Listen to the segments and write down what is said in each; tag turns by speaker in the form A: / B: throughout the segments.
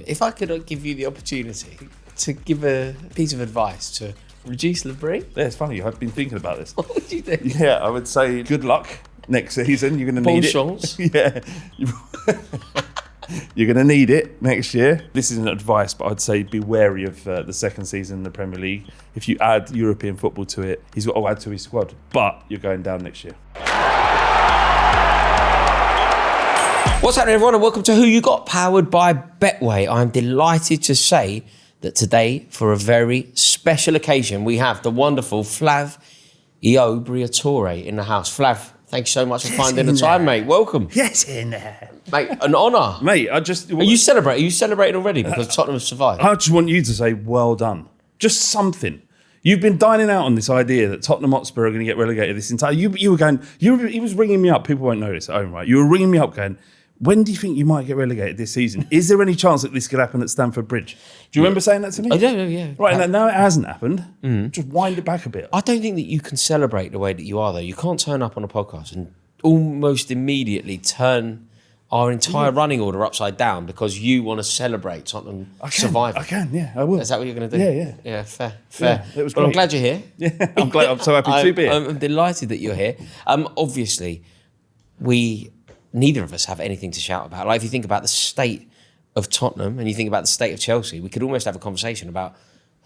A: if I could give you the opportunity to give a piece of advice to Regis Labrie.
B: Yeah, it's funny. I've been thinking about this.
A: What would you do?
B: Yeah, I would say good luck next season. You're going to need it.
A: Chance.
B: Yeah. You're going to need it next year. This isn't advice, but I'd say be wary of the second season in the Premier League. If you add European football to it, he's got to add to his squad. But you're going down next year.
A: What's happening, everyone, and welcome to Who You Got, powered by Betway. I'm delighted to say that today, for a very special occasion, we have the wonderful Flav Io Briatore in the house. Flav, thank you so much for finding the time, mate. Welcome.
C: Yes, in there.
A: Mate, an honour.
B: Mate, I just...
A: Are you celebrating? Are you celebrating already because Tottenham have survived?
B: I just want you to say, well done. Just something. You've been dining out on this idea that Tottenham Hotspur are going to get relegated this entire... You were going... He was ringing me up. People won't know this at home, right? You were ringing me up going... When do you think you might get relegated this season? Is there any chance that this could happen at Stamford Bridge? Do you remember saying that to me?
A: I don't know, yeah.
B: Right, and now it hasn't happened. Just wind it back a bit.
A: I don't think that you can celebrate the way that you are, though. You can't turn up on a podcast and almost immediately turn our entire running order upside down because you want to celebrate Tottenham surviving.
B: I can, yeah, I will.
A: Is that what you're going to do?
B: Yeah.
A: Yeah, fair.
B: Yeah, it was
A: Well, I'm
B: great.
A: glad you're here.
B: Yeah, I'm glad. I'm so happy to be here.
A: I'm delighted that you're here. Obviously, neither of us have anything to shout about. Like, if you think about the state of Tottenham and you think about the state of Chelsea, we could almost have a conversation about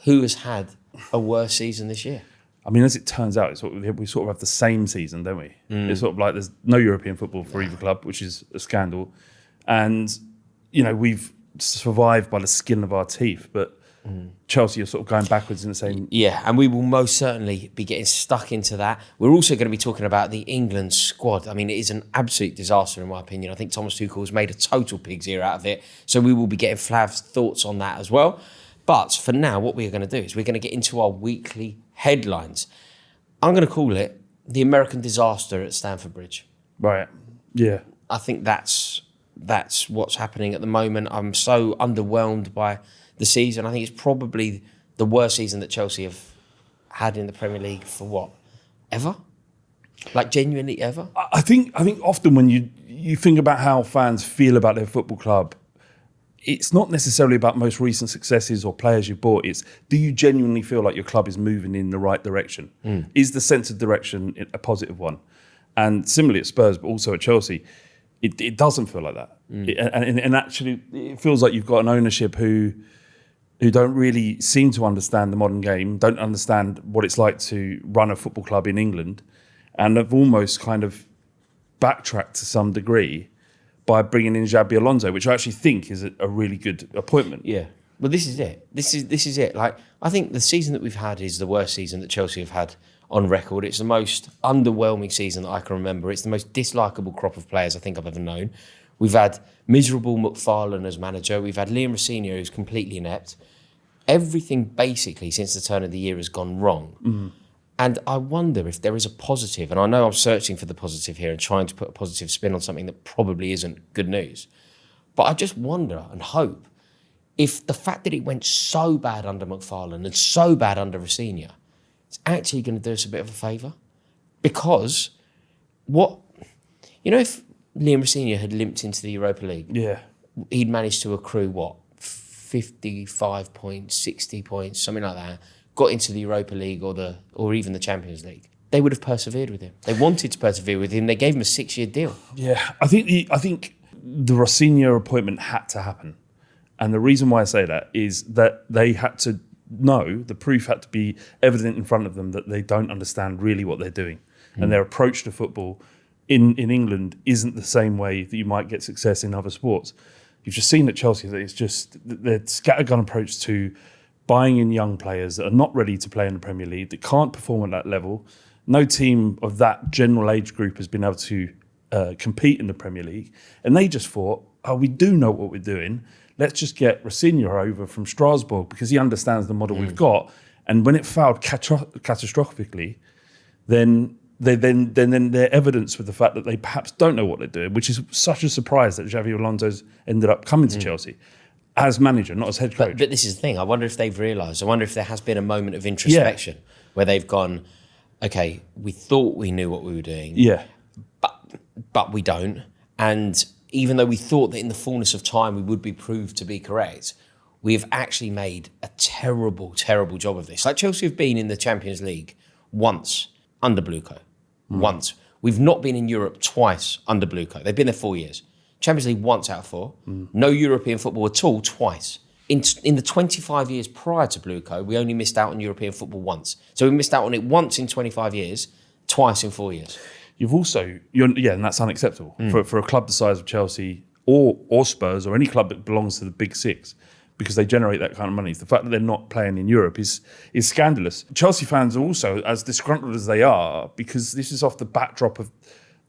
A: who has had a worse season this year.
B: I mean, as it turns out, we sort of have the same season, don't we? It's sort of like there's no European football for either club, which is a scandal. And, you know, we've survived by the skin of our teeth, but Chelsea are sort of going backwards in the same...
A: Yeah, and we will most certainly be getting stuck into that. We're also going to be talking about the England squad. I mean, it is an absolute disaster, in my opinion. I think Thomas Tuchel has made a total pig's ear out of it. So we will be getting Flav's thoughts on that as well. But for now, what we're going to do is we're going to get into our weekly headlines. I'm going to call it the American disaster at Stamford Bridge.
B: Right, yeah.
A: I think that's what's happening at the moment. I'm so underwhelmed by the season. I think it's probably the worst season that Chelsea have had in the Premier League for what? Ever? Like, genuinely ever?
B: I think often when you think about how fans feel about their football club, it's not necessarily about most recent successes or players you bought. It's, do you genuinely feel like your club is moving in the right direction? Is the sense of direction a positive one? And similarly at Spurs, but also at Chelsea, it doesn't feel like that. And actually, it feels like you've got an ownership who don't really seem to understand the modern game, don't understand what it's like to run a football club in England, and have almost kind of backtracked to some degree by bringing in Xabi Alonso, which I actually think is a really good appointment.
A: Yeah. Well, this is it. This is it. Like, I think the season that we've had is the worst season that Chelsea have had on record. It's the most underwhelming season that I can remember. It's the most dislikable crop of players I think I've ever known. We've had miserable McFarlane as manager. We've had Liam Rosenior, who's completely inept. Everything basically since the turn of the year has gone wrong. And I wonder if there is a positive, and I know I'm searching for the positive here and trying to put a positive spin on something that probably isn't good news. But I just wonder and hope if the fact that it went so bad under McFarlane and so bad under Rosenior, it's actually going to do us a bit of a favour. Because if Liam Rosenior had limped into the Europa League, he'd managed to accrue 55 points, 60 points, something like that, got into the Europa League or even the Champions League. They would have persevered with him. They wanted to persevere with him. They gave him a 6-year deal.
B: Yeah, I think the Rosenior appointment had to happen. And the reason why I say that is that they had to know, the proof had to be evident in front of them that they don't understand really what they're doing. And their approach to football in England isn't the same way that you might get success in other sports. You've just seen at Chelsea that it's just their scattergun approach to buying in young players that are not ready to play in the Premier League, that can't perform at that level. No team of that general age group has been able to compete in the Premier League. And they just thought, we do know what we're doing. Let's just get Rosenior over from Strasbourg because he understands the model we've got. And when it failed catastrophically, then they're evidence with the fact that they perhaps don't know what they're doing, which is such a surprise that Xabi Alonso's ended up coming to Chelsea as manager, not as head coach.
A: But this is the thing. I wonder if they've realised. I wonder if there has been a moment of introspection where they've gone, okay, we thought we knew what we were doing, but we don't. And even though we thought that in the fullness of time we would be proved to be correct, we have actually made a terrible, terrible job of this. Like Chelsea have been in the Champions League once under Bluco. Once. We've not been in Europe twice under Bluco. They've been there 4 years. Champions League once out of 4. No European football at all twice. In the 25 years prior to Bluco, we only missed out on European football once. So we missed out on it once in 25 years, twice in 4 years.
B: You've also, and that's unacceptable for a club the size of Chelsea or Spurs or any club that belongs to the big six, because they generate that kind of money. The fact that they're not playing in Europe is scandalous. Chelsea fans are also as disgruntled as they are, because this is off the backdrop of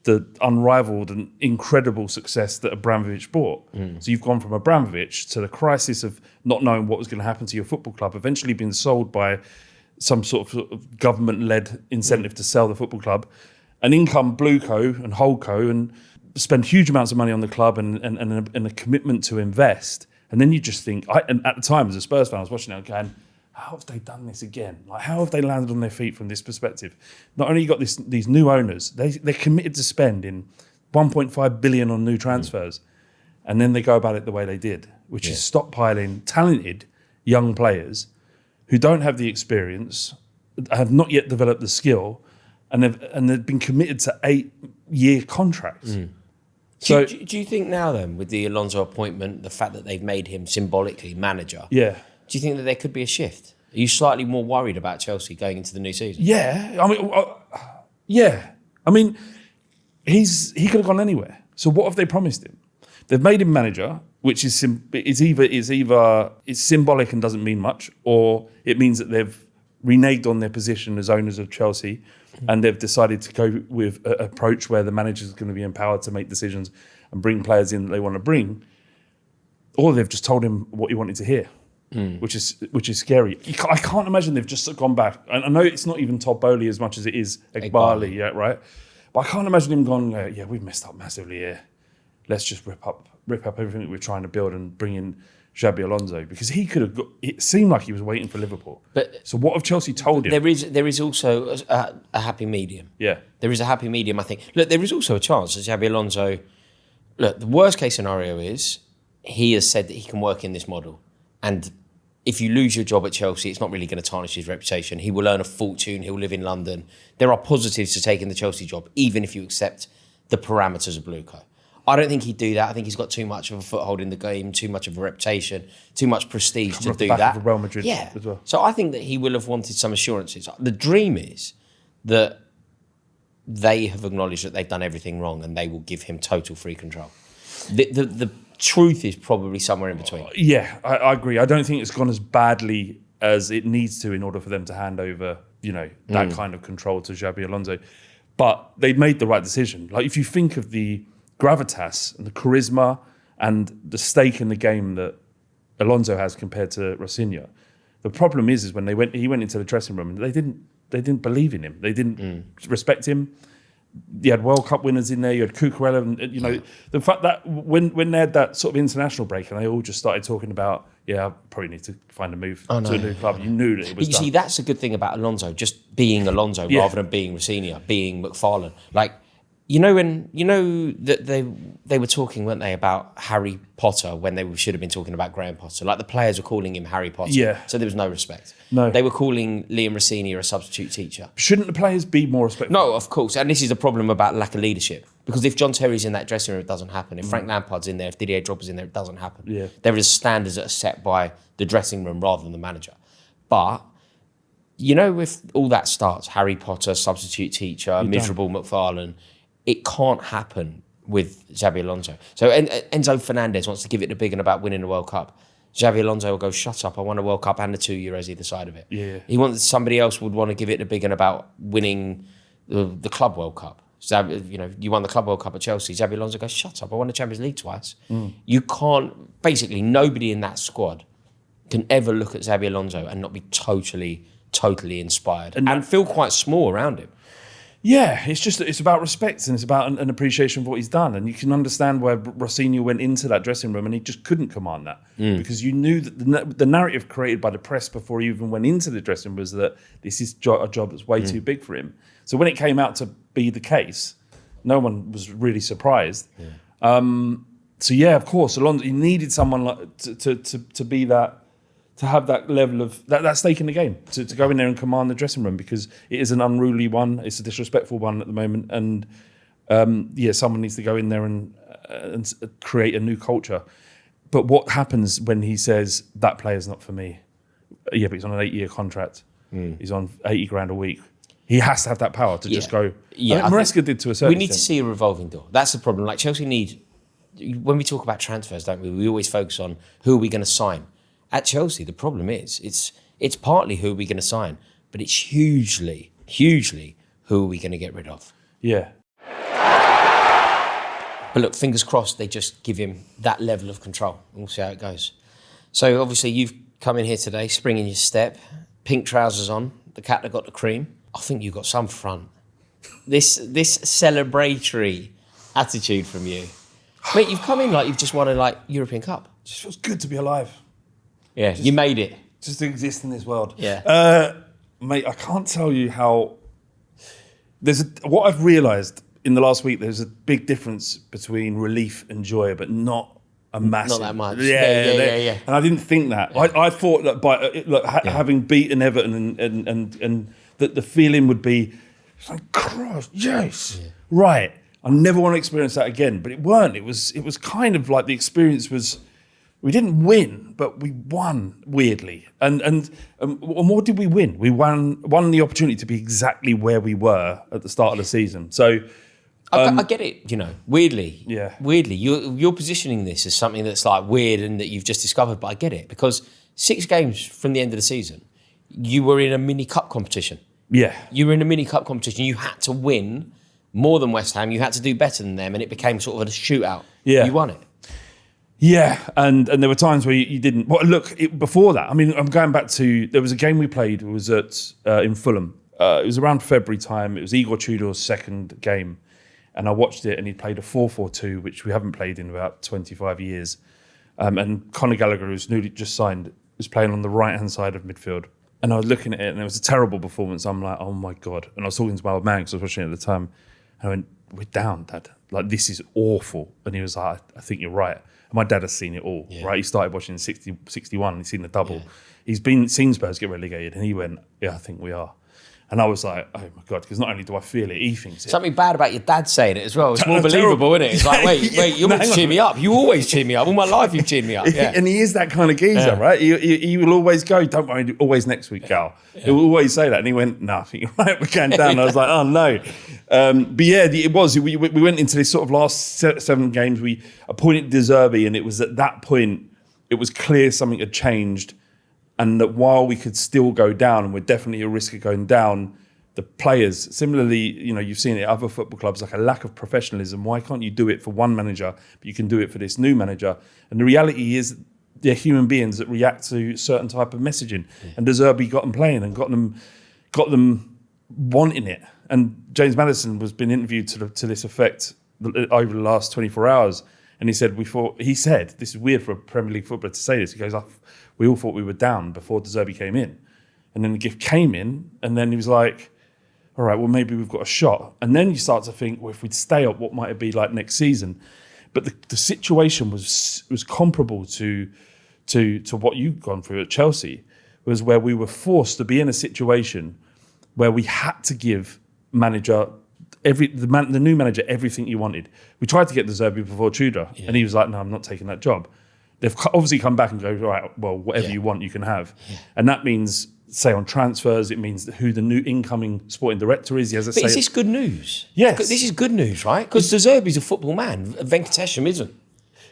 B: the unrivaled and incredible success that Abramovich brought. So you've gone from Abramovich to the crisis of not knowing what was going to happen to your football club, eventually being sold by some sort of government-led incentive to sell the football club, and in come Bluco and Holdco and spend huge amounts of money on the club and a commitment to invest. And then you just think, and at the time as a Spurs fan, I was watching it going, how have they done this again? Like, how have they landed on their feet from this perspective? Not only you got these new owners, they're committed to spending 1.5 billion on new transfers, and then they go about it the way they did, which is stockpiling talented young players who don't have the experience, have not yet developed the skill, and they've been committed to 8-year contracts.
A: So, do you think now then, with the Alonso appointment, the fact that they've made him symbolically manager, do you think that there could be a shift? Are you slightly more worried about Chelsea going into the new season?
B: Yeah. I mean, he could have gone anywhere. So what have they promised him? They've made him manager, which is either it's symbolic and doesn't mean much, or it means that they've reneged on their position as owners of Chelsea, and they've decided to go with an approach where the manager is going to be empowered to make decisions and bring players in that they want to bring, or they've just told him what he wanted to hear. Which is scary. I can't imagine they've just gone back. I know it's not even Todd Bowley as much as it is Egbali, right? But I can't imagine him going, we've messed up massively here. Let's just rip up everything that we're trying to build and bring in Xabi Alonso, because he could have. It seemed like he was waiting for Liverpool. So what have Chelsea told him?
A: There is also a happy medium.
B: Yeah,
A: there is a happy medium. I think. Look, there is also a chance that Xabi Alonso. Look, the worst case scenario is he has said that he can work in this model, and if you lose your job at Chelsea, it's not really going to tarnish his reputation. He will earn a fortune. He'll live in London. There are positives to taking the Chelsea job, even if you accept the parameters of Bluco. I don't think he'd do that. I think he's got too much of a foothold in the game, too much of a reputation, too much prestige to do that.
B: Of Real Madrid as well.
A: So I think that he will have wanted some assurances. The dream is that they have acknowledged that they've done everything wrong and they will give him total free control. The truth is probably somewhere in between.
B: Yeah, I agree. I don't think it's gone as badly as it needs to in order for them to hand over, that kind of control to Xabi Alonso. But they made the right decision. Like, if you think of the gravitas and the charisma and the stake in the game that Alonso has compared to Rossinha, the problem is when he went into the dressing room and they didn't believe in him. They didn't respect him. You had World Cup winners in there. You had Cucurella, and the fact that when they had that sort of international break and they all just started talking about, I probably need to find a move to a new club. You knew that it was.
A: But you see, that's a good thing about Alonso, just being Alonso rather than being Rossinha, being McFarlane. Like, that they were talking, weren't they, about Harry Potter when they should have been talking about Graham Potter. Like, the players were calling him Harry Potter.
B: Yeah.
A: So there was no respect.
B: No.
A: They were calling Liam Rossinha a substitute teacher.
B: Shouldn't the players be more respectful?
A: No, of course. And this is a problem about lack of leadership. Because if John Terry's in that dressing room, it doesn't happen. If Frank Lampard's in there, if Didier Drogba's in there, it doesn't happen.
B: Yeah.
A: There is standards that are set by the dressing room rather than the manager. But, if all that starts, Harry Potter, substitute teacher, miserable McFarlane, it can't happen with Xabi Alonso. So Enzo Fernandez wants to give it the big one about winning the World Cup. Xabi Alonso will go, shut up, I won a World Cup and the 2 Euros either side of it.
B: Yeah.
A: Somebody else would want to give it the big one about winning the Club World Cup. You won the Club World Cup at Chelsea. Xabi Alonso goes, shut up, I won the Champions League twice. You can't, basically nobody in that squad can ever look at Xabi Alonso and not be totally inspired and feel quite small around him.
B: Yeah, it's about respect and it's about an appreciation of what he's done. And you can understand where Rossinha went into that dressing room and he just couldn't command that because you knew that the narrative created by the press before he even went into the dressing room was that this is a job that's way too big for him. So when it came out to be the case, no one was really surprised. Yeah. So yeah, of course, Alonso. You needed someone like to be that, to have that level of that stake in the game, to go in there and command the dressing room, because it is an unruly one. It's a disrespectful one at the moment, and someone needs to go in there and create a new culture. But what happens when he says that player's not for me? Yeah, but he's on an 8-year contract. He's on 80 grand a week. He has to have that power to just go. Yeah, Maresca did to a certain
A: extent. We need to see a revolving door. That's the problem. Like Chelsea need, when we talk about transfers, don't we? We always focus on who are we going to sign. At Chelsea, the problem is it's partly who are we going to sign, but it's hugely who are we going to get rid of.
B: Yeah.
A: But look, fingers crossed they just give him that level of control. We'll see how it goes. So obviously you've come in here today, spring in your step, pink trousers on, the cat that got the cream. I think you've got some front. This celebratory attitude from you. Mate, you've come in like you've just won a European Cup.
B: Just feels good to be alive.
A: Yeah, you made it.
B: Just to exist in this world.
A: Yeah.
B: Mate, I can't tell you how... What I've realised in the last week, there's a big difference between relief and joy, but not a massive...
A: Not that much.
B: Yeah. And I didn't think that. Yeah. I thought that by having beaten Everton and that the feeling would be, it's like, Christ, yes, right. I never want to experience that again. But it weren't. It was kind of like the experience was... We didn't win, but we won weirdly. And what did we win? We won the opportunity to be exactly where we were at the start of the season. So
A: I get it, weirdly.
B: Yeah.
A: Weirdly, you're positioning this as something that's like weird and that you've just discovered, but I get it, because 6 games from the end of the season, you were in a mini cup competition.
B: Yeah.
A: You were in a mini cup competition. You had to win more than West Ham. You had to do better than them, and it became sort of a shootout.
B: Yeah.
A: You won it.
B: Yeah, and there were times where you didn't. Well, look, before that, I mean, I'm going back to, there was a game we played, it was in Fulham. It was around February time. It was Igor Tudor's second game. And I watched it, and he played a 4-4-2, which we haven't played in about 25 years. And Conor Gallagher, who's newly just signed, was playing on the right-hand side of midfield. And I was looking at it, and it was a terrible performance. I'm like, oh my God. And I was talking to my old man, because I was watching it at the time. And I went, we're down, Dad. Like, this is awful. And he was like, I think you're right. My dad has seen it all, right? He started watching in 61, he's seen the double. Yeah. He's seen Spurs get relegated, and he went, yeah, I think we are. And I was like, oh my God, because not only do I feel it, he thinks it.
A: Something bad about your dad saying it as well. It's more believable, isn't it? It's like, wait, you're meant to cheer me up. You always cheer me up. All my life you've cheered me up. Yeah.
B: And he is that kind of geezer, right? He will always go, don't worry, always next week, Cal. Yeah. He will always say that. And he went, no, I think you're right, we're going down. I was like, oh no. But yeah, it was. We went into this sort of last 7 games. We appointed De Zerbi, and it was at that point, it was clear something had changed, and that while we could still go down, and we're definitely at risk of going down, the players, similarly, you've seen it at other football clubs, like a lack of professionalism. Why can't you do it for one manager, but you can do it for this new manager? And the reality is, they're human beings that react to certain type of messaging. Yeah. And De Zerbi got them playing and got them wanting it. And James Maddison was being interviewed to this effect over the last 24 hours. And he said, this is weird for a Premier League footballer to say this. He goes, we all thought we were down before De Zerbi came in. And then the gift came in, and then he was like, all right, well, maybe we've got a shot. And then you start to think, well, if we'd stay up, what might it be like next season? But the situation was comparable to what you've gone through at Chelsea, was where we were forced to be in a situation where we had to give the new manager everything you wanted. We tried to get De Zerbi before Tudor, and he was like, no, I'm not taking that job. They've obviously come back and go, all right, well, whatever you want, you can have. Yeah. And that means, say, on transfers, it means who the new incoming sporting director is. Is
A: this good news?
B: Yes.
A: This is good news, right? Because De Zerbi's a football man. Venkatesham isn't.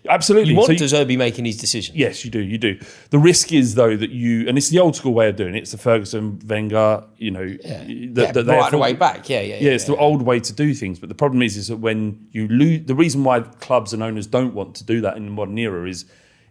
B: Absolutely.
A: You want De Zerbi making his decision.
B: Yes, you do. The risk is, though, that and it's the old school way of doing it. It's the Ferguson, Wenger,
A: right away back. Yeah,
B: it's the old way to do things. But the problem is that when you lose, the reason why clubs and owners don't want to do that in the modern era is,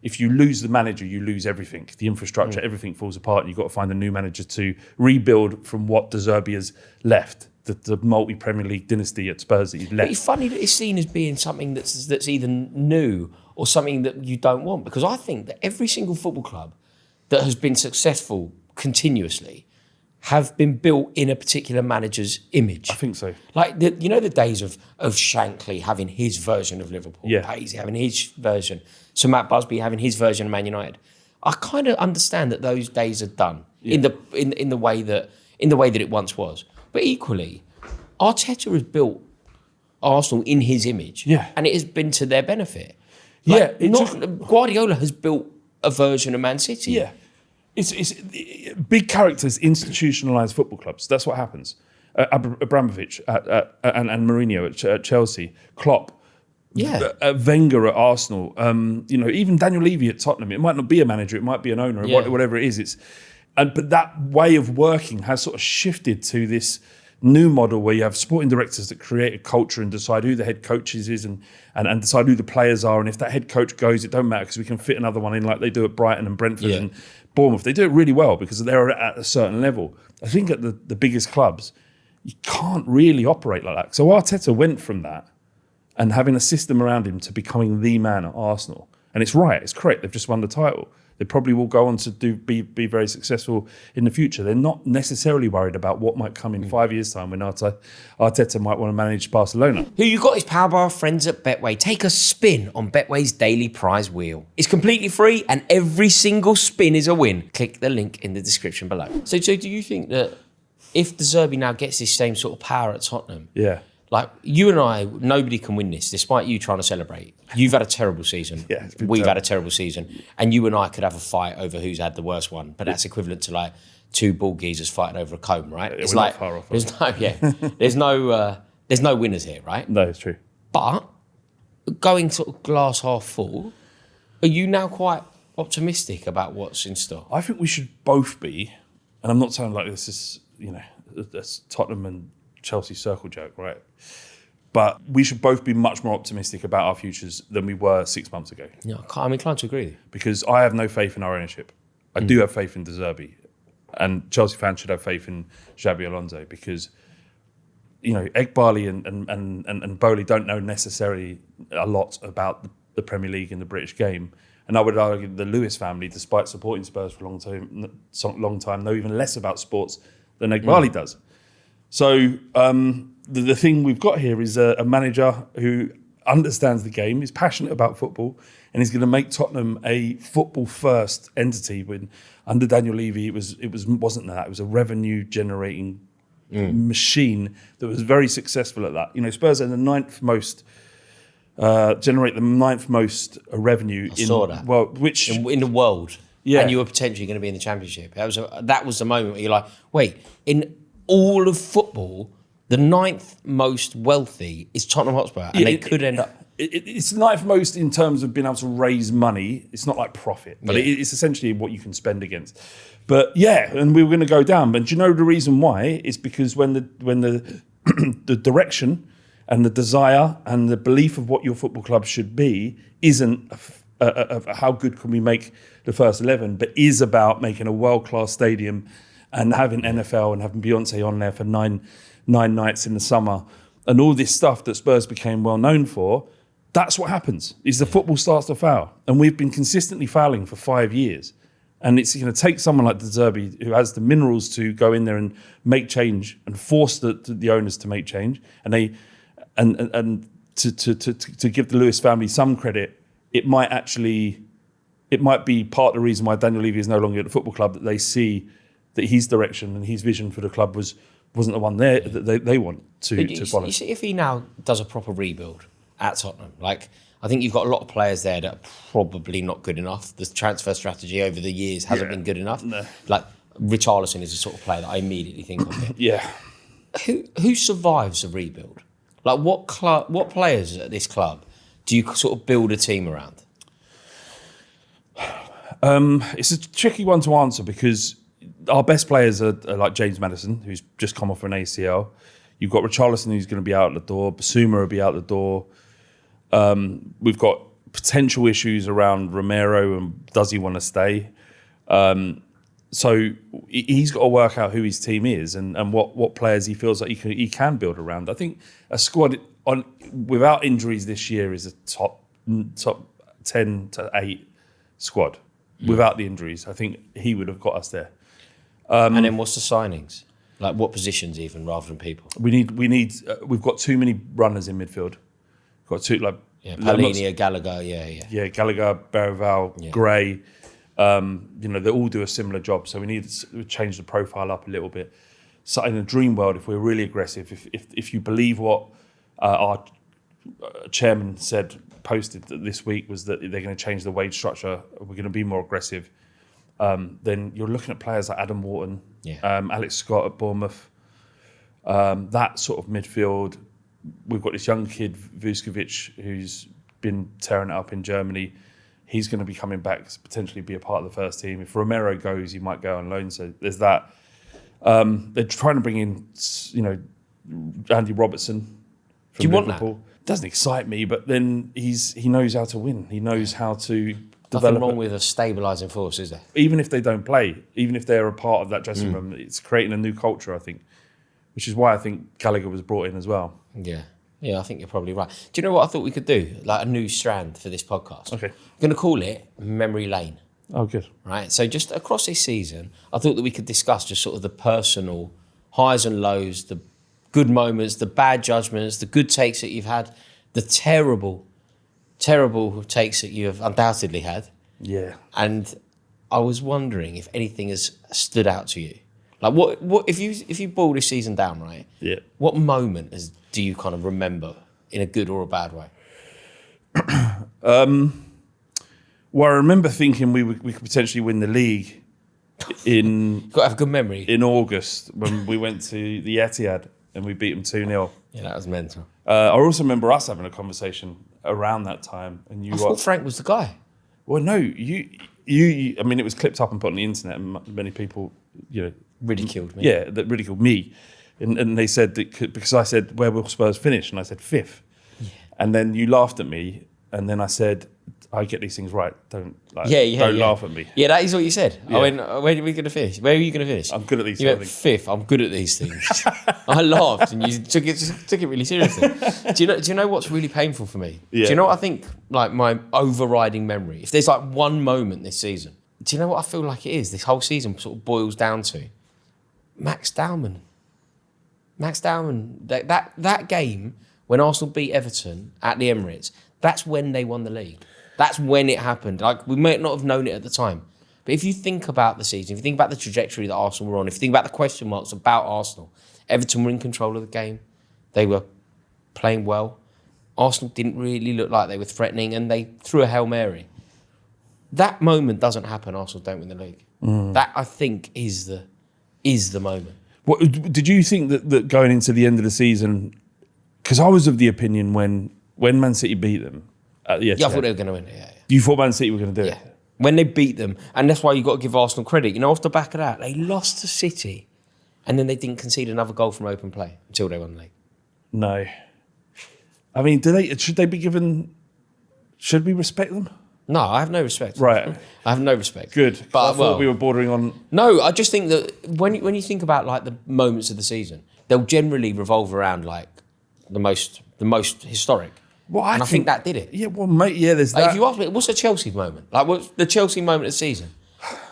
B: if you lose the manager, you lose everything. The infrastructure, everything falls apart, and you've got to find a new manager to rebuild from what De Zerbi has left. The multi-Premier League dynasty at Spurs that he's left.
A: But it's funny that it's seen as being something that's either new or something that you don't want. Because I think that every single football club that has been successful continuously have been built in a particular manager's image.
B: I think so.
A: Like, the days of Shankly having his version of Liverpool, Paisley having his version, Sir Matt Busby having his version of Man United. I kind of understand that those days are done in the way that it once was. But equally, Arteta has built Arsenal in his image, and it has been to their benefit. Guardiola has built a version of Man City.
B: Yeah. It's big characters institutionalise football clubs. That's what happens. Abramovich and Mourinho at Chelsea, Klopp, Wenger at Arsenal. Even Daniel Levy at Tottenham. It might not be a manager, it might be an owner, whatever it is. But that way of working has sort of shifted to this new model where you have sporting directors that create a culture and decide who the head coaches is and decide who the players are. And if that head coach goes, it don't matter because we can fit another one in like they do at Brighton and Brentford and Bournemouth. They do it really well because they're at a certain level. I think at the biggest clubs, you can't really operate like that. So Arteta went from that and having a system around him to becoming the man at Arsenal. And it's right, it's correct. They've just won the title. They probably will go on to be very successful in the future. They're not necessarily worried about what might come in 5 years' time when Arteta might want to manage Barcelona.
A: Who you got is powered by our friends at Betway. Take a spin on Betway's daily prize wheel. It's completely free and every single spin is a win. Click the link in the description below. So do you think that if De Zerbi now gets this same sort of power at Tottenham, like you and I, nobody can win this, despite you trying to celebrate. You've had a terrible season. We've had a terrible season. And you and I could have a fight over who's had the worst one. But that's equivalent to like two ball geezers fighting over a comb, right? It's like
B: far off.
A: There's no winners here, right?
B: No, it's true.
A: But going sort of glass half full, are you now quite optimistic about what's in store?
B: I think we should both be, and I'm not saying like this is, that's Tottenham and Chelsea circle jerk, right? But we should both be much more optimistic about our futures than we were 6 months ago.
A: Yeah, I'm inclined to agree.
B: Because I have no faith in our ownership. I do have faith in De Zerbi. And Chelsea fans should have faith in Xabi Alonso because, Eghbali and Bowley don't know necessarily a lot about the Premier League and the British game. And I would argue the Lewis family, despite supporting Spurs for a long time, know even less about sports than Eghbali does. So the thing we've got here is a manager who understands the game, is passionate about football, and is going to make Tottenham a football-first entity. When under Daniel Levy, it wasn't that. It was a revenue-generating machine that was very successful at that. Spurs are the generate the ninth most revenue in the
A: world. Yeah, and you were potentially going to be in the Championship. That was the moment where you're like, wait, in all of football, the ninth most wealthy is Tottenham Hotspur, and they could end up.
B: It's ninth most in terms of being able to raise money. It's not like profit, but it's essentially what you can spend against. But and we were going to go down. But do you know the reason why? It's because when the the direction and the desire and the belief of what your football club should be isn't how good can we make the first 11, but is about making a world-class stadium and having NFL and having Beyonce on there for nine nights in the summer and all this stuff that Spurs became well known for. That's what happens, is the football starts to foul. And we've been consistently fouling for 5 years. And it's going to take someone like De Zerbi who has the minerals to go in there and make change and force the owners to make change. And to give the Lewis family some credit, it might be part of the reason why Daniel Levy is no longer at the football club, that they see that his direction and his vision for the club wasn't the one that they want to follow.
A: You see, if he now does a proper rebuild at Tottenham, like I think you've got a lot of players there that are probably not good enough. The transfer strategy over the years hasn't been good enough. No. Like Richarlison is the sort of player that I immediately think of. Who survives a rebuild? Like what players at this club do you sort of build a team around?
B: It's a tricky one to answer because our best players are like James Maddison, who's just come off an ACL. You've got Richarlison, who's going to be out the door. Basuma will be out the door. We've got potential issues around Romero and does he want to stay? So he's got to work out who his team is and what players he feels like he can build around. I think a squad without injuries this year is a top 10 to 8 squad. Without the injuries, I think he would have got us there.
A: And then what's the signings? Like what positions even, rather than people?
B: We've got too many runners in midfield. Got two
A: Palhinha, Gallagher,
B: Yeah, Gallagher, Berrival, Gray. They all do a similar job. So we need to change the profile up a little bit. So in a dream world, if we're really aggressive, if you believe what our chairman posted this week was that they're going to change the wage structure, we're going to be more aggressive, then you're looking at players like Adam Wharton, Alex Scott at Bournemouth, that sort of midfield. We've got this young kid, Vuskovic, who's been tearing it up in Germany. He's going to be coming back to potentially be a part of the first team. If Romero goes, he might go on loan. So there's that. They're trying to bring in, Andy Robertson from Liverpool. Doesn't excite me, but then he knows how to win. He knows how to develop.
A: Nothing wrong with a stabilising force, is there?
B: Even if they don't play, even if they're a part of that dressing room, it's creating a new culture, I think, which is why I think Gallagher was brought in as well.
A: Yeah, I think you're probably right. Do you know what I thought we could do? Like a new strand for this podcast.
B: Okay.
A: I'm going to call it Memory Lane.
B: Oh, good.
A: Right, so just across this season, I thought that we could discuss just sort of the personal highs and lows, the good moments, the bad judgments, the good takes that you've had, the terrible takes that you have undoubtedly had.
B: Yeah.
A: And I was wondering if anything has stood out to you. Like what if you boil this season down, right?
B: Yeah.
A: What moment do you kind of remember in a good or a bad way?
B: Well, I remember thinking we could potentially win the league
A: Got to have a good memory.
B: in August when we went to the Etihad and we beat them 2-0.
A: Yeah, that was mental.
B: I also remember us having a conversation around that time, and
A: I thought Frank was the guy.
B: Well, no, you. I mean, it was clipped up and put on the internet, and many people,
A: Ridiculed me.
B: Yeah, that ridiculed me, and they said that because I said where will Spurs finish, and I said fifth, and then you laughed at me, and then I said I get these things right. Don't laugh at me.
A: Yeah, that is what you said.
B: Yeah.
A: I went, where are we going to finish? Where are you going to finish?
B: I'm good at these
A: You went
B: things.
A: fifth. I'm good at these things. I laughed, and you took it really seriously. Do you know what's really painful for me?
B: Yeah.
A: Do you know what I think? Like my overriding memory. If there's like one moment this season, do you know what I feel like it is? This whole season sort of boils down to Max Dowman. That game when Arsenal beat Everton at the Emirates. That's when they won the league. That's when it happened. Like we might not have known it at the time. But if you think about the season, if you think about the trajectory that Arsenal were on, if you think about the question marks about Arsenal, Everton were in control of the game. They were playing well. Arsenal didn't really look like they were threatening, and they threw a Hail Mary. That moment doesn't happen, Arsenal don't win the league. That, I think, is the moment.
B: What, did you think that going into the end of the season, because I was of the opinion when Man City beat them at the Etihad,
A: Yeah, I thought they were going to win it, yeah.
B: You thought Man City were going to do
A: Yeah.
B: it?
A: When they beat them, and that's why you've got to give Arsenal credit. Off the back of that, they lost to City, and then they didn't concede another goal from open play until they won the league.
B: No. I mean, should we respect them?
A: No, I have no respect.
B: Right.
A: I have no respect.
B: Good.
A: But
B: I thought we were bordering on...
A: No, I just think that when you think about like the moments of the season, they'll generally revolve around like the most historic.
B: Well,
A: I think that did it.
B: Yeah, well, mate, there's
A: Like,
B: that.
A: if you ask me, what's the Chelsea moment? Like, what's the Chelsea moment of the season?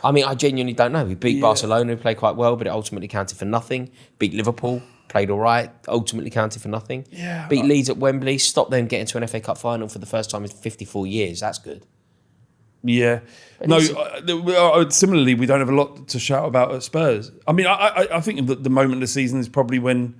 A: I mean, I genuinely don't know. We beat Barcelona, we played quite well, but it ultimately counted for nothing. Beat Liverpool, played all right, ultimately counted for nothing.
B: Yeah.
A: Beat Leeds at Wembley, stopped them getting to an FA Cup final for the first time in 54 years. That's good.
B: Yeah. No, similarly, we don't have a lot to shout about at Spurs. I mean, I think that the moment of the season is probably when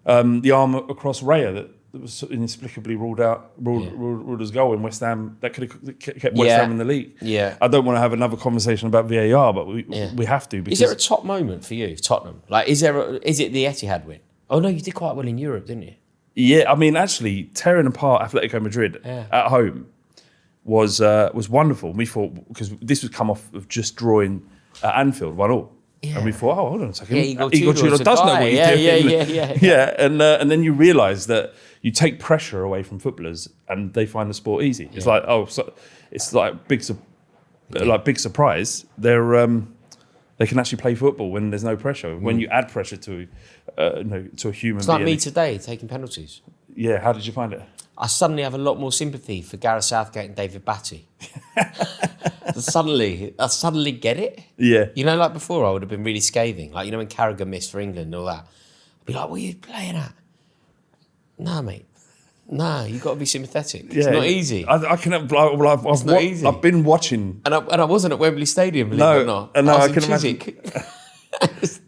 B: the arm across Raya that was inexplicably ruled as goal in West Ham, that could have kept West Ham in the league.
A: Yeah.
B: I don't want to have another conversation about VAR, but we have to. Because
A: Is there a top moment for you, Tottenham? Like, is it the Etihad win? Oh no, you did quite well in Europe, didn't you?
B: Yeah, I mean, actually, tearing apart Atletico Madrid at home was wonderful. We thought, because this was come off of just drawing at Anfield 1-1. Yeah. And we thought, oh, hold on a second.
A: Yeah, Igor
B: Tudor does know what he's doing.
A: Yeah.
B: Yeah, and then you realise that you take pressure away from footballers and they find the sport easy. It's like, it's like big surprise. They can actually play football when there's no pressure. When you add pressure to a human being.
A: It's like me today, taking penalties.
B: Yeah, how did you find it?
A: I suddenly have a lot more sympathy for Gareth Southgate and David Batty. I suddenly get it.
B: Yeah.
A: You know, like before, I would have been really scathing. Like, you know, when Carragher missed for England and all that, I'd be like, what are you playing at? Nah, mate. Nah, you've got to be sympathetic. It's not easy.
B: I can. I've
A: not easy.
B: I've been watching,
A: and I wasn't at Wembley Stadium, believe it or not.
B: No,
A: I
B: can imagine.
A: Chiswick.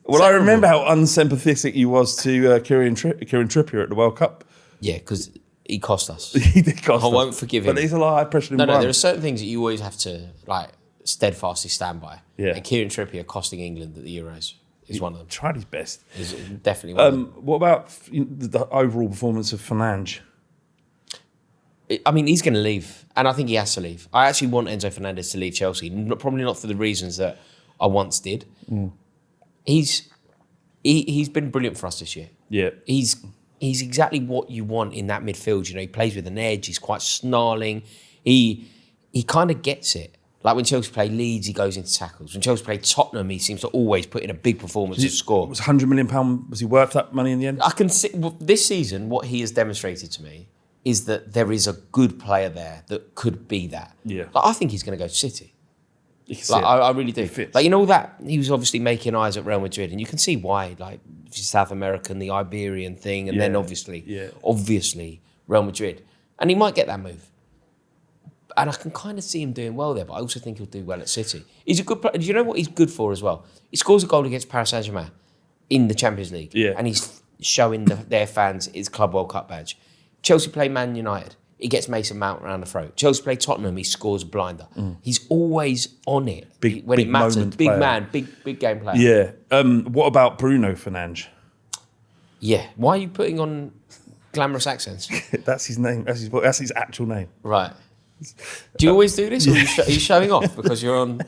B: Well, I remember how unsympathetic he was to Kieran Trippier at the World Cup.
A: Yeah, because he cost us.
B: He did cost us.
A: I won't forgive him.
B: But he's a high pressure environment.
A: No, there are certain things that you always have to like steadfastly stand by.
B: Yeah.
A: And Kieran Trippier costing England at the Euros is one of them.
B: Tried his best.
A: Is definitely one of them.
B: What about the overall performance of Fernandes?
A: I mean, he's going to leave, and I think he has to leave. I actually want Enzo Fernandez to leave Chelsea, probably not for the reasons that I once did. He's been brilliant for us this year.
B: Yeah.
A: He's exactly what you want in that midfield. You know, he plays with an edge. He's quite snarling. He kind of gets it. Like when Chelsea play Leeds, he goes into tackles. When Chelsea play Tottenham, he seems to always put in a big performance to score.
B: Was £100 million, was he worth that money in the end?
A: I can see this season, what he has demonstrated to me is that there is a good player there that could be that.
B: Yeah.
A: Like, I think he's going to go to City. Like, I really do. Like, you know, that he was obviously making eyes at Real Madrid, and you can see why. Like, South American, the Iberian thing, and then obviously Real Madrid, and he might get that move. And I can kind of see him doing well there, but I also think he'll do well at City. He's a good player. Do you know what he's good for as well? He scores a goal against Paris Saint-Germain in the Champions League, and he's showing their fans his Club World Cup badge. Chelsea play Man United. He gets Mason Mount around the throat. Chelsea play Tottenham. He scores a blinder. He's always on it when it matters. Big
B: player.
A: Man, big game player.
B: Yeah. What about Bruno Fernandes?
A: Yeah. Why are you putting on glamorous accents?
B: That's his name. That's his actual name.
A: Right. Do you always do this, or are you showing off because you're on?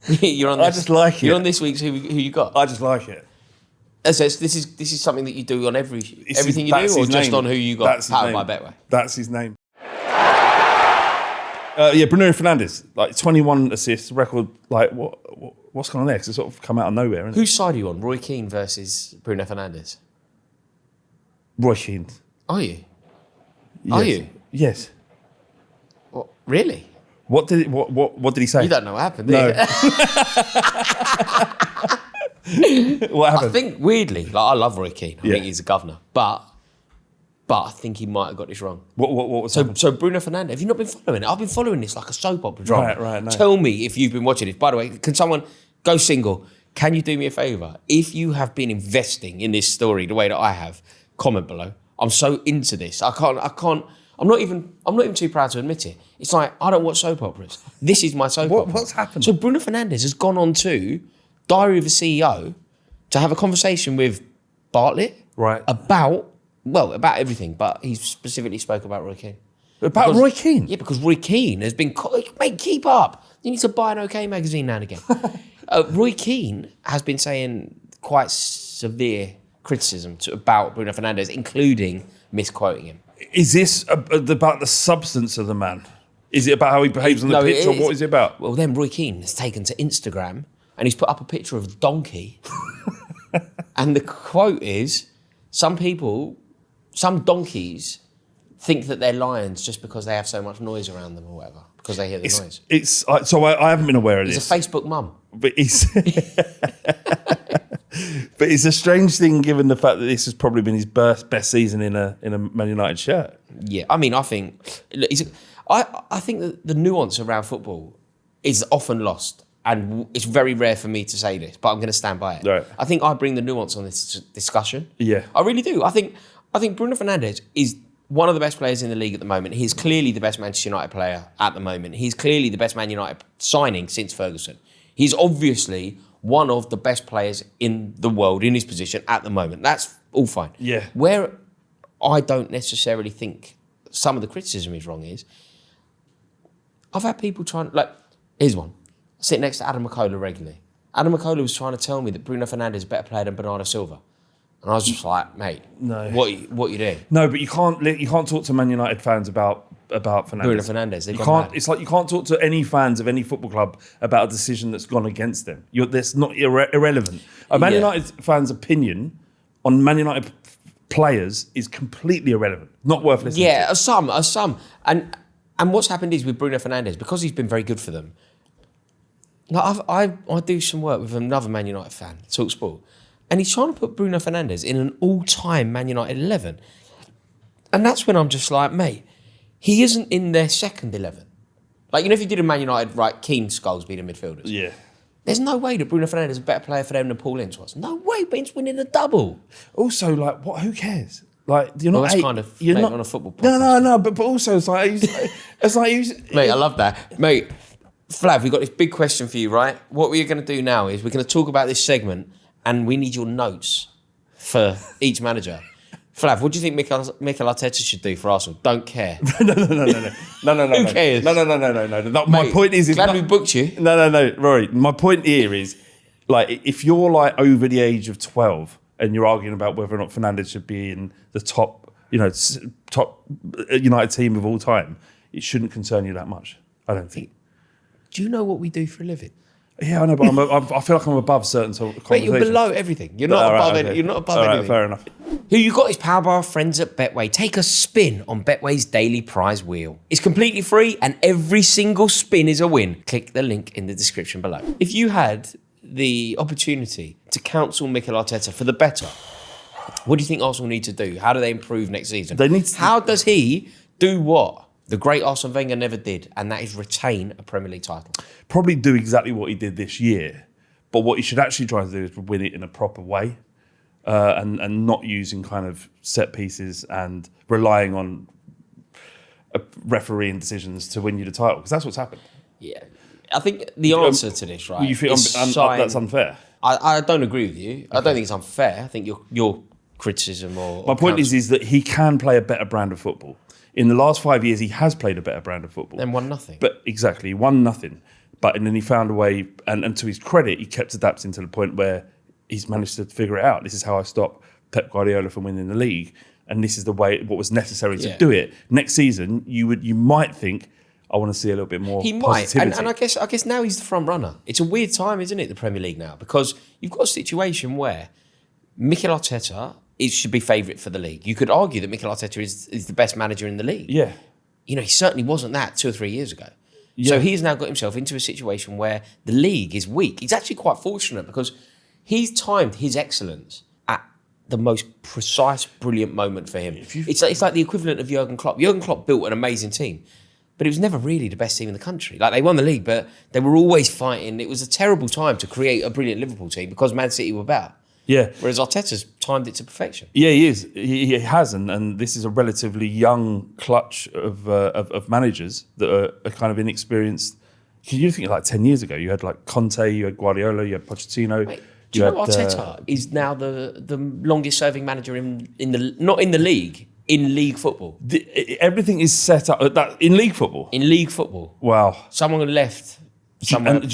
A: You're on. This,
B: I just like it.
A: You're on this week's Who You Got.
B: I just like it.
A: So this is something that you do on everything you do, or just on Who You Got?
B: That's
A: powered by Betway.
B: That's his name. Bruno Fernandes, like 21 assists, record. Like what's going on there? Because it's sort of come out of nowhere. Isn't
A: Whose side are you on? Roy Keane versus Bruno Fernandes.
B: Roy Keane.
A: Are you?
B: Yes.
A: Are you?
B: Yes.
A: What, really?
B: What did he say?
A: You don't know what happened, do you?
B: What happened?
A: I think weirdly, like I love Roy Keane. I think he's a governor, but I think he might have got this wrong.
B: What was
A: so Bruno Fernandes? Have you not been following it? I've been following this like a soap opera drama.
B: Right. No.
A: Tell me if you've been watching this. By the way, can someone go single? Can you do me a favour? If you have been investing in this story the way that I have, comment below. I'm so into this. I can't. I'm not even too proud to admit it. It's like I don't watch soap operas. This is my soap opera.
B: What's happened?
A: So Bruno Fernandes has gone on to Diary of a CEO to have a conversation with Bartlett about everything, but he specifically spoke about Roy Keane.
B: Roy Keane?
A: Yeah, because Roy Keane has been... Mate, keep up. You need to buy an OK magazine now and again. Roy Keane has been saying quite severe criticism about Bruno Fernandes, including misquoting him.
B: Is this about the substance of the man? Is it about how he behaves on the pitch, or what is it about?
A: Well, then Roy Keane has taken to Instagram and he's put up a picture of a donkey. And the quote is, some donkeys think that they're lions just because they have so much noise around them or whatever, because they hear the noise.
B: I haven't been aware of
A: He's
B: this.
A: a Facebook mum.
B: But but it's a strange thing given the fact that this has probably been his best season in a Man United shirt.
A: Yeah, I mean, I think I think that the nuance around football is often lost, and it's very rare for me to say this, but I'm going to stand by it.
B: Right.
A: I think I bring the nuance on this discussion.
B: Yeah,
A: I really do. I think Bruno Fernandes is one of the best players in the league at the moment. He's clearly the best Manchester United player at the moment. He's clearly the best Man United signing since Ferguson. He's obviously one of the best players in the world in his position at the moment. That's all fine.
B: Yeah.
A: Where I don't necessarily think some of the criticism is wrong is, I've had people trying, like, here's one. I sit next to Adam McCullough regularly. Adam McCullough was trying to tell me that Bruno Fernandes is a better player than Bernardo Silva. And I was just like, mate,
B: no.
A: What you doing?
B: No, but you can't talk to Man United fans about Fernandes.
A: Bruno Fernandes.
B: You can't. It's like you can't talk to any fans of any football club about a decision that's gone against them. That's not irrelevant. A Man United fan's opinion on Man United players is completely irrelevant. Not worth listening to.
A: Yeah, some. And what's happened is with Bruno Fernandes, because he's been very good for them. Like I do some work with another Man United fan, TalkSport, and he's trying to put Bruno Fernandes in an all-time Man United 11. And that's when I'm just like, mate, he isn't in their second 11. Like, if you did a Man United, right, Keane, Scholes be the midfielders.
B: Yeah.
A: There's no way that Bruno Fernandes is a better player for them than Paul Ince was. No way, but he's winning the double.
B: Also, like, what? Who cares? Like, you're not.
A: That's kind of
B: you're not
A: on a football podcast.
B: No. But also, it's like,
A: Mate, I love that. Mate, Flav, we've got this big question for you, right? What we're going to do now is we're going to talk about this segment, and we need your notes for each manager. Flav, what do you think Mikel Arteta should do for Arsenal? Don't care.
B: No.
A: Who cares?
B: No. My point is,
A: glad we booked you.
B: No, Rory. My point here is, like, if you're like over the age of 12 and you're arguing about whether or not Fernandes should be in the top United team of all time, it shouldn't concern you that much. I don't think.
A: Do you know what we do for a living?
B: Yeah, I know, but I feel like I'm above certain sort of conversations.
A: Mate, you're below everything. You're not above it. You're not above anything.
B: Fair enough.
A: Who you got is powered by our friends at Betway. Take a spin on Betway's daily prize wheel. It's completely free and every single spin is a win. Click the link in the description below. If you had the opportunity to counsel Mikel Arteta for the better, what do you think Arsenal need to do? How do they improve next season? How does he do what the great Arsene Wenger never did, and that is retain a Premier League title?
B: Probably do exactly what he did this year, but what he should actually try to do is win it in a proper way, and not using kind of set pieces and relying on refereeing decisions to win you the title, because that's what's happened.
A: Yeah, I think the answer to this, right?
B: You feel that's unfair?
A: I don't agree with you. I don't think it's unfair. I think your criticism
B: my point is that he can play a better brand of football. In the last 5 years, he has played a better brand of football.
A: Then 1-0.
B: But exactly, 1-0. And then he found a way, and to his credit, he kept adapting to the point where he's managed to figure it out. This is how I stop Pep Guardiola from winning the league, and this is the way what was necessary to do it. Next season, you might think, I want to see a little bit more. He might,
A: and I guess now he's the front runner. It's a weird time, isn't it, the Premier League now, because you've got a situation where Mikel Arteta should be favourite for the league. You could argue that Mikel Arteta is the best manager in the league.
B: Yeah.
A: He certainly wasn't that 2 or 3 years ago. Yeah. So he's now got himself into a situation where the league is weak. He's actually quite fortunate because he's timed his excellence at the most precise, brilliant moment for him. It's like the equivalent of Jurgen Klopp. Jurgen Klopp built an amazing team, but it was never really the best team in the country. Like, they won the league, but they were always fighting. It was a terrible time to create a brilliant Liverpool team because Man City were better.
B: Yeah.
A: Whereas Arteta's timed it to perfection.
B: Yeah, he is. He has, and this is a relatively young clutch of managers that are kind of inexperienced. You think like 10 years ago, you had like Conte, you had Guardiola, you had Pochettino.
A: Wait, do you know Arteta is now the longest serving manager in the not in the league, in league football?
B: Everything is set up in league football.
A: In league football.
B: Wow.
A: Someone left. Someone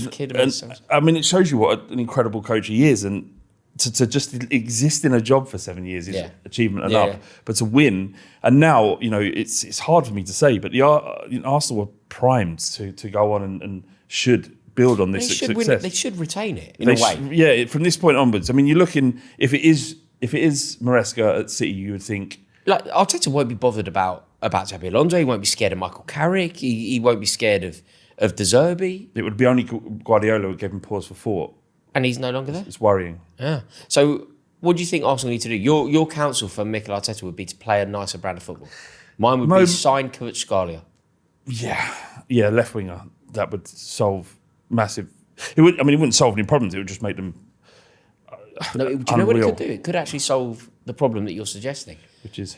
B: I mean, it shows you what an incredible coach he is, and to just exist in a job for 7 years is achievement enough. Yeah. But to win, and now, it's hard for me to say, but Arsenal were primed to go on and should build on this success.
A: They should retain it in a way.
B: Yeah, from this point onwards. I mean, you're looking, if it is Maresca at City, you would think,
A: like, Arteta won't be bothered about Xabi Alonso. He won't be scared of Michael Carrick. He won't be scared of De Zerbi.
B: It would be only Guardiola who gave him pause for thought.
A: And he's no longer there?
B: It's worrying.
A: Yeah. So what do you think Arsenal need to do? Your counsel for Mikel Arteta would be to play a nicer brand of football. Mine would be sign Kvaratskhelia.
B: Yeah, left winger. That would solve massive... It wouldn't solve any problems. It would just make them
A: do you know what it could do? It could actually solve the problem that you're suggesting.
B: Which is?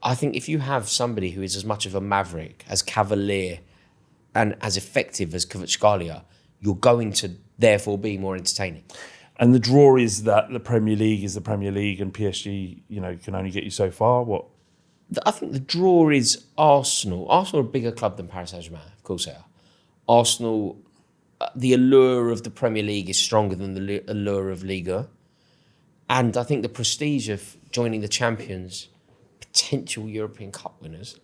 A: I think if you have somebody who is as much of a maverick, as cavalier, and as effective as Kvaratskhelia, you're going to therefore be more entertaining.
B: And the draw is that the Premier League is the Premier League, and PSG, can only get you so far. What?
A: I think the draw is Arsenal. Arsenal are a bigger club than Paris Saint-Germain, of course they are. Arsenal, the allure of the Premier League is stronger than the allure of Liga. And I think the prestige of joining the champions, potential European Cup winners,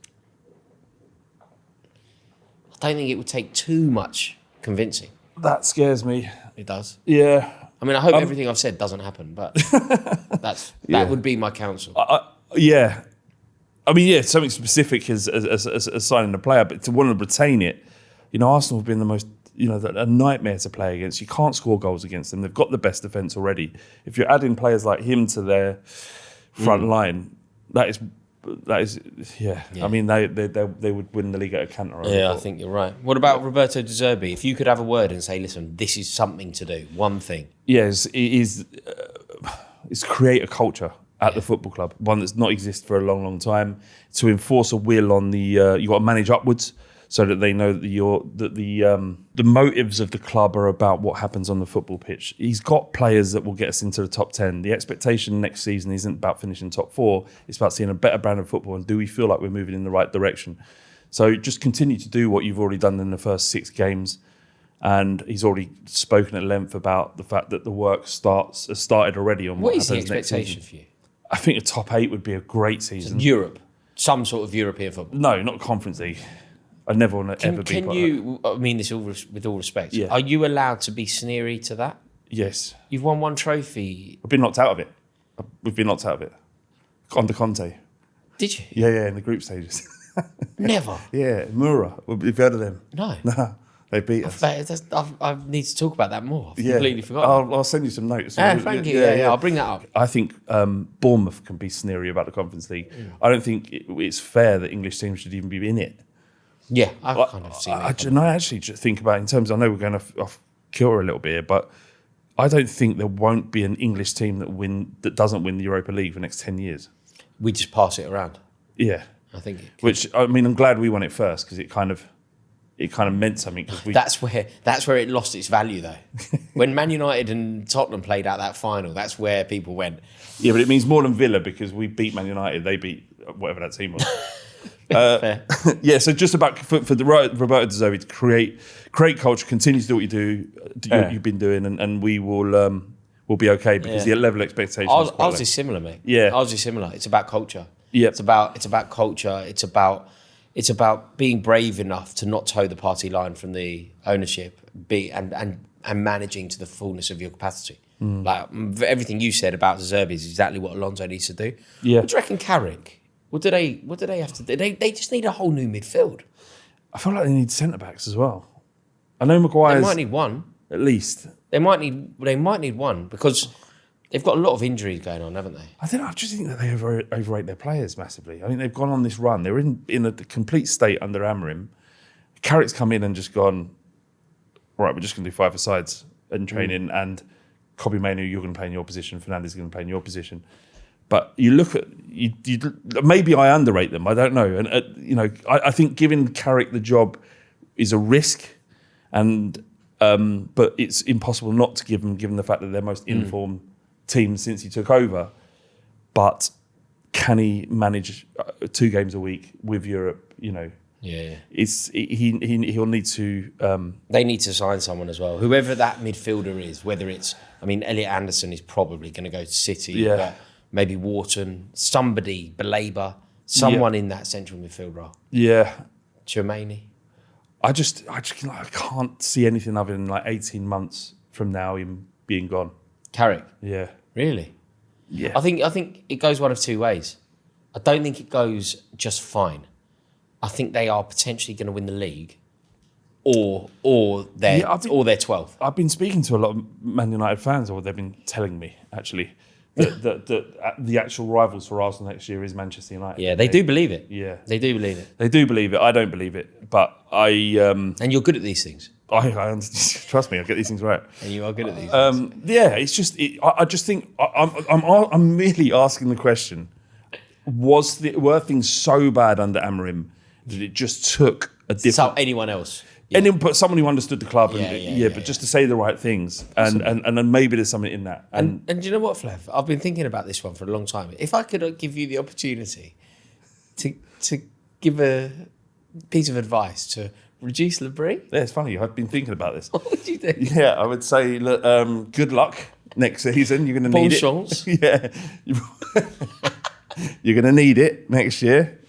A: I don't think it would take too much convincing.
B: That scares me.
A: It does?
B: Yeah.
A: I mean, I hope everything I've said doesn't happen, but that would be my counsel.
B: Yeah. I mean, yeah, something specific as signing a player, but to want to retain it, Arsenal have been the most, a nightmare to play against. You can't score goals against them. They've got the best defence already. If you're adding players like him to their front line, that is, yeah. I mean, they would win the league at a canter.
A: I think you're right. What about Roberto De Zerbi? If you could have a word and say, listen, this is something to do, one thing.
B: Yes, it is create a culture at the football club, one that's not existed for a long, long time, to enforce a will on the, you got to manage upwards so that they know that the motives of the club are about what happens on the football pitch. He's got players that will get us into the top 10. The expectation next season isn't about finishing top 4. It's about seeing a better brand of football and do we feel like we're moving in the right direction. So just continue to do what you've already done in the first 6 games. And he's already spoken at length about the fact that the work has started already on what happens next season.
A: What is the expectation for you?
B: I think a top 8 would be a great season.
A: Europe, some sort of European football.
B: No, not Conference League. I never want to ever be.
A: Can you? I mean this with all respect.
B: Yeah.
A: Are you allowed to be sneery to that?
B: Yes.
A: You've won 1 trophy.
B: I've been knocked out of it. We've been knocked out of it. Under Conte.
A: Did you?
B: Yeah, in the group stages.
A: Never.
B: Yeah, Mura. Have you heard of them?
A: No.
B: No. They beat us.
A: I need to talk about that more. I've completely forgotten.
B: I'll send you some notes.
A: Thank you. Yeah, I'll bring that up.
B: I think Bournemouth can be sneery about the Conference League. I don't think it's fair that English teams should even be in it.
A: Yeah, I've kind of seen it.
B: I actually just think about it in terms, I know we're going off kilter a little bit here, but I don't think there won't be an English team that doesn't win the Europa League for the next 10 years.
A: We just pass it around.
B: Yeah.
A: I think.
B: Which, I mean, I'm glad we won it first because it kind of meant something.
A: That's where it lost its value, though. When Man United and Tottenham played out that final, that's where people went.
B: Yeah, but it means more than Villa because we beat Man United. They beat whatever that team was.
A: Fair.
B: Yeah, so just about for the Roberto De Zerbi to create culture, continue to do what you do, you've been doing, and we will be okay because the level of expectation.
A: Ours is similar, mate.
B: Yeah,
A: ours is similar. It's about culture.
B: Yeah,
A: it's about culture. It's about being brave enough to not toe the party line from the ownership, and managing to the fullness of your capacity. Like everything you said about De Zerbi is exactly what Alonso needs to do.
B: Yeah.
A: What do you reckon, Carrick? What do they have to do? They just need a whole new midfield.
B: I feel like they need centre backs as well. I know Maguire's.
A: They might need one.
B: At least.
A: They might need one because they've got a lot of injuries going on, haven't they?
B: I just think that they overrate their players massively. I think they've gone on this run. They're in a complete state under Amorim. Carrick's come in and just gone, all right, we're just going to do 5-a-sides in training and Kobbie Mainoo, you're going to play in your position, Fernandes is going to play in your position. But you look at, maybe I underrate them, I don't know. And, I think giving Carrick the job is a risk, and but it's impossible not to give them, given the fact that they're most informed team since he took over. But can he manage 2 games a week with Europe?
A: Yeah.
B: He'll need to.
A: They need to sign someone as well. Whoever that midfielder is, whether it's, Elliot Anderson is probably going to go to City.
B: Yeah.
A: But maybe Wharton, somebody, Belabor, someone in that central midfield role.
B: Yeah.
A: Tchouameni.
B: I can't see anything other than 18 months from now him being gone.
A: Carrick.
B: Yeah.
A: Really?
B: Yeah.
A: I think it goes one of 2 ways. I don't think it goes just fine. I think they are potentially going to win the league, or they're 12th.
B: I've been speaking to a lot of Man United fans, or they've been telling me actually that the actual rivals for Arsenal next year is Manchester United.
A: Yeah, they do believe it.
B: Yeah,
A: they do believe it.
B: They do believe it. I don't believe it, but I.
A: And you're good at these things.
B: I trust me, I get these things right.
A: And you are good at these things.
B: Yeah, it's just. I just think I'm merely asking the question: were things so bad under Amorim that it just took a different?
A: So anyone else?
B: Yeah. And then put someone who understood the club, but just to say the right things, and then maybe there's something in that.
A: And do you know what, Flav? I've been thinking about this one for a long time. If I could give you the opportunity to give a piece of advice to reduce Labrie.
B: Yeah, it's funny. I've been thinking about this.
A: What would you think?
B: Yeah, I would say, good luck next season. You're going to need
A: chance.
B: it. Yeah, you're going to need it next year.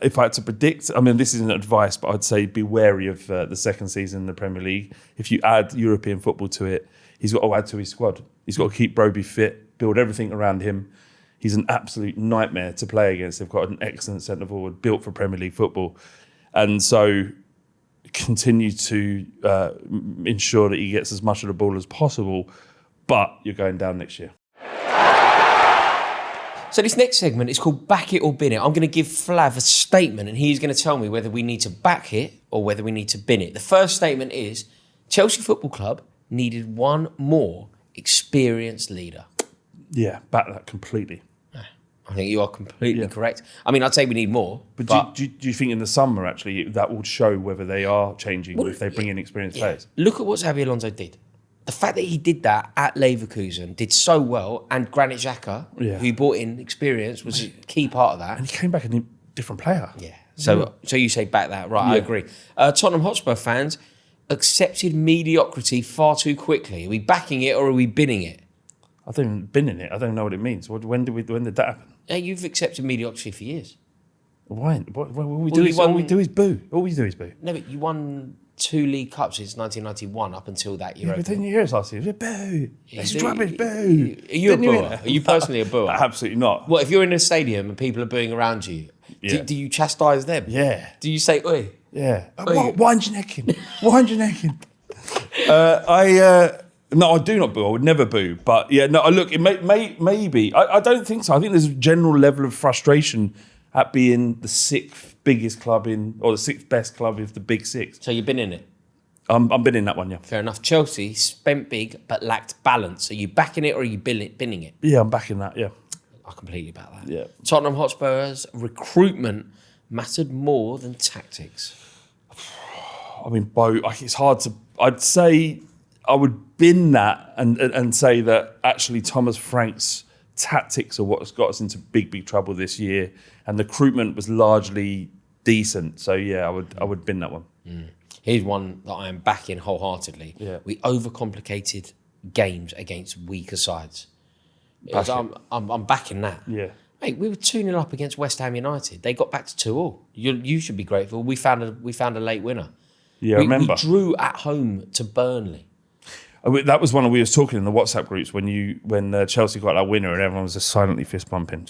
B: if I had to predict, I mean, this isn't advice, but I'd say be wary of the second season in the Premier League. If you add European football to it, he's got to add to his squad. He's got to keep Broby fit, build everything around him. He's an absolute nightmare to play against. They've got an excellent centre forward built for Premier League football. And so continue to ensure that he gets as much of the ball as possible, but you're going down next year.
A: So this next segment is called Back It or Bin It. I'm going to give Flav a statement and he's going to tell me whether we need to back it or whether we need to bin it. The first statement is Chelsea Football Club needed one more experienced leader.
B: Yeah, back that completely.
A: I think you are completely correct. I mean, I'd say we need more.
B: But do you think in the summer, actually, that will show whether they are changing if they bring in experienced players?
A: Look at what Xabi Alonso did. The fact that he did that at Leverkusen, did so well, and Granit Xhaka, who brought in experience, was a key part of that.
B: And he came back a different player.
A: Yeah. So you say back that. Right, I agree. Tottenham Hotspur fans accepted mediocrity far too quickly. Are we backing it or are we binning it?
B: I don't bin in it. I don't know what it means. When did that happen?
A: You've accepted mediocrity for years.
B: Why? All we do is boo. All we do is boo.
A: No, but you won 2 League Cups since 1991 up until that year.
B: Yeah, but didn't you hear us last year? Boo! It's rubbish, boo!
A: Are you a booer? Are you personally a booer?
B: Absolutely not.
A: What, if you're in a stadium and people are booing around you, do you chastise them?
B: Yeah.
A: Do you say, oi?
B: Yeah.
A: Oi.
B: Wind your neck in. Wind your neck in. No, I do not boo. I would never boo. But yeah, no, look, it maybe. I don't think so. I think there's a general level of frustration at being the 6th biggest club or the 6th best club of the big 6.
A: So you've been in it?
B: I've been in that one, yeah.
A: Fair enough. Chelsea spent big but lacked balance. Are you backing it or are you binning it?
B: Yeah, I'm backing that, yeah.
A: I completely back that.
B: Yeah.
A: Tottenham Hotspur's recruitment mattered more than tactics.
B: I mean, it's hard to... I'd say I would bin that and say that actually Thomas Frank's tactics are what's got us into big trouble this year, and the recruitment was largely decent. So yeah, I would bin that one.
A: Here's one that I am backing wholeheartedly.
B: Yeah.
A: We overcomplicated games against weaker sides. I'm backing that.
B: Yeah.
A: Mate, we were 2-0 up against West Ham United. They got back to 2-2. You should be grateful. We found a late winner.
B: Yeah, I remember.
A: We drew at home to Burnley.
B: That was one we was talking in the WhatsApp groups when Chelsea got that winner and everyone was just silently fist bumping.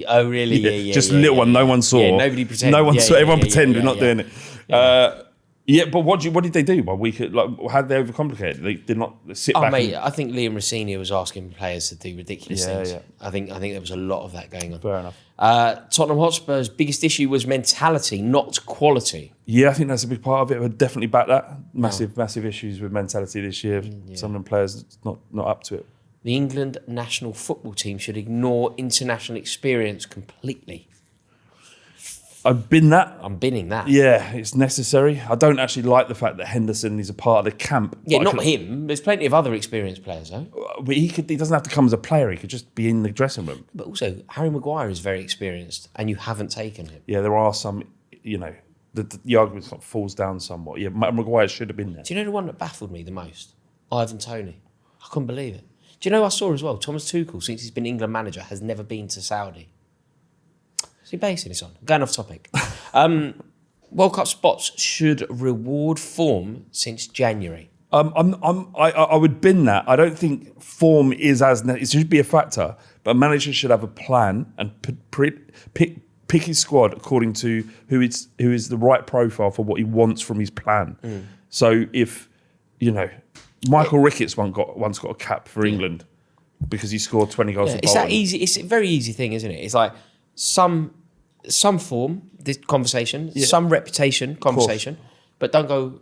A: Oh, really? Yeah.
B: Just a little one no one saw.
A: Yeah, nobody pretended.
B: No one saw. Everyone pretended we're not doing it.
A: Yeah.
B: But what did they do? How did they overcomplicate it? They did not sit back.
A: Mate, I think Liam Rossini was asking players to do ridiculous things.
B: Yeah.
A: I think there was a lot of that going on.
B: Fair enough.
A: Tottenham Hotspur's biggest issue was mentality, not quality.
B: Yeah, I think that's a big part of it. I would definitely back that. Massive issues with mentality this year. Some of the players not up to it.
A: The England national football team should ignore international experience completely.
B: I've been that.
A: I'm binning that.
B: Yeah, it's necessary. I don't actually like the fact that Henderson is a part of the camp.
A: Yeah, not him. There's plenty of other experienced players, though.
B: But he doesn't have to come as a player. He could just be in the dressing room.
A: But also, Harry Maguire is very experienced, and you haven't taken him.
B: Yeah, there are some, the argument sort of falls down somewhat. Yeah, Maguire should have been there.
A: Do you know the one that baffled me the most? Ivan Toney. I couldn't believe it. Do you know I saw as well, Thomas Tuchel, since he's been England manager, has never been to Saudi. What's he basing this on? Going off topic. World Cup spots should reward form since January.
B: I would bin that. I don't think form is it should be a factor, but a manager should have a plan and pick his squad according to who is the right profile for what he wants from his plan. So if Michael Ricketts once got a cap for England because he scored 20 goals.
A: It's that easy. It's a very easy thing, isn't it? It's like some form, this conversation, some reputation, conversation, but don't go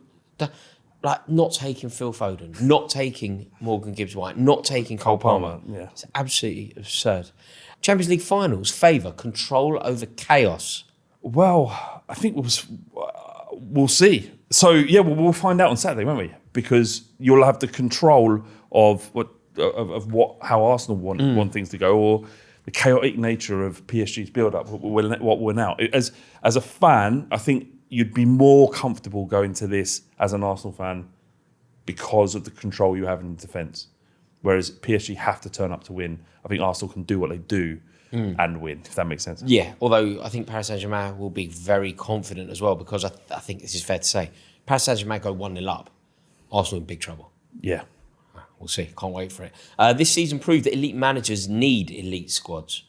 A: like not taking Phil Foden, not taking Morgan Gibbs-White, not taking Cole Palmer.
B: Yeah.
A: It's absolutely absurd. Champions League finals favour control over chaos.
B: Well, I think we'll see. So yeah, we'll find out on Saturday, won't we? Because you'll have the control of how Arsenal want things to go, or the chaotic nature of PSG's build-up, what we're now. As a fan, I think you'd be more comfortable going to this as an Arsenal fan because of the control you have in defence. Whereas PSG have to turn up to win. I think Arsenal can do what they do. and win, if that makes sense.
A: Yeah, although I think Paris Saint-Germain will be very confident as well, because I think this is fair to say. Paris Saint-Germain go 1-0 up. Arsenal in big trouble.
B: Yeah.
A: We'll see. Can't wait for it. This season proved that elite managers need elite squads.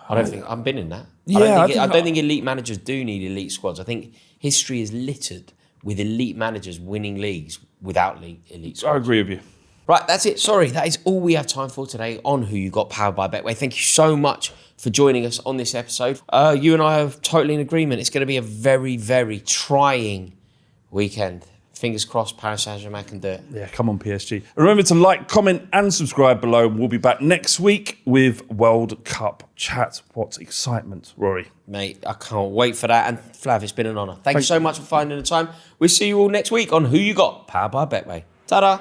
A: I don't think... I've been in that.
B: Yeah,
A: I don't think elite managers do need elite squads. I think history is littered with elite managers winning leagues without elite squads.
B: I agree with you.
A: Right, that's it. Sorry, that is all we have time for today on Who You Got, powered by Betway. Thank you so much for joining us on this episode. You and I are totally in agreement. It's going to be a very, very trying weekend. Fingers crossed Paris Saint-Germain can do it.
B: Yeah, come on, PSG. Remember to like, comment, and subscribe below. We'll be back next week with World Cup chat. What excitement, Rory.
A: Mate, I can't wait for that. And Flav, it's been an honour. Thank you so much for finding the time. We'll see you all next week on Who You Got, powered by Betway. Ta-da!